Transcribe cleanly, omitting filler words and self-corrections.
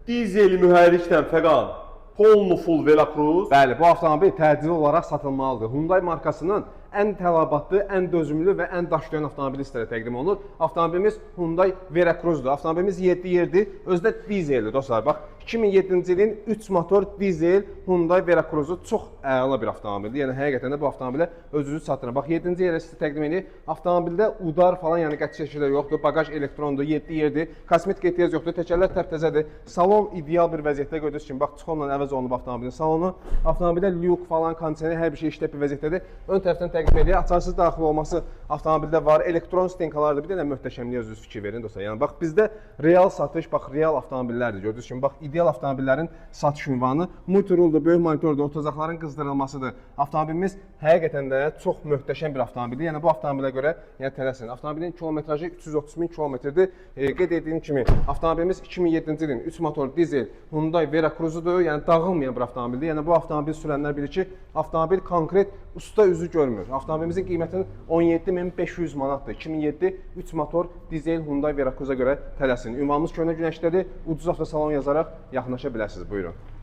Dizeli mühərriklə fəqat Polnu full Velocruz. Bəli, bu avtomobil təcili olaraq satılmalıdır. Hyundai markasının ən tələbatlı, ən dözümlü və ən daşıyan avtomobili sizlərə təqdim olunur. Avtomobilimiz Hyundai Veracruzdur. Avtomobilimiz 7 yerdir, özü də dizeldir dostlar. Bax, 2007-ci ilin 3 motor dizel Hyundai Veracruzu çox əla bir avtomobildir. Yəni həqiqətən də bu avtomobilə özünüz çatdırın. Bax, 7-ci yerə sizə təqdim edir. Avtomobildə udar falan, yəni qəti şəkildə yoxdur. Bagaj elektrondur, 7 yerdir. Kosmetik ehtiyac yoxdur. Təkərlər təptəzədir. Salon ideal bir vəziyyətdə gördüyünüz kimi. Bax, çıxonla əvəz olunub avtomobilin salonu. Avtomobildə lyuk falan, kondisioner, hər bir şey işlək bir vəziyyətdədir. Ön tərəfdən təqdim edir. Açarsız daxil olması avtomobildə var. Elektron stenkalardır. Bir dənə möhtəşəmliyə özünüz fikir verin dostlar. Yəni bax, bizdə real satış, bax, real avtomobillərdir. Gördüyünüz kimi, bax, ideal avtomobillərin satış ünvanı multiruldur, böyük monitordur, otozaqların qızdırılmasıdır. Avtomobilimiz həqiqətən də çox möhtəşəm bir avtomobildir. Yəni bu avtomobilə görə tələsin. Avtomobilin kilometrajı 330 min kilometrdir. Qeyd etdiyim kimi, avtomobilimiz 2007-ci ilin 3 motor dizel Hyundai Veracruzudur. Yəni dağılmayan bir avtomobildir. Yəni bu avtomobil sürənlər bilir ki, avtomobil konkret usta üzü görmür. Avtomobilimizin qiymətinin 17.500 manatdır. 2007 3 motor dizel Hyundai Veracruza görə tələsin. Ünvanımız Köhnə Günəşdədir. Ucuz avtosalon yazaraq yaxınlaşa bilərsiniz. Buyurun.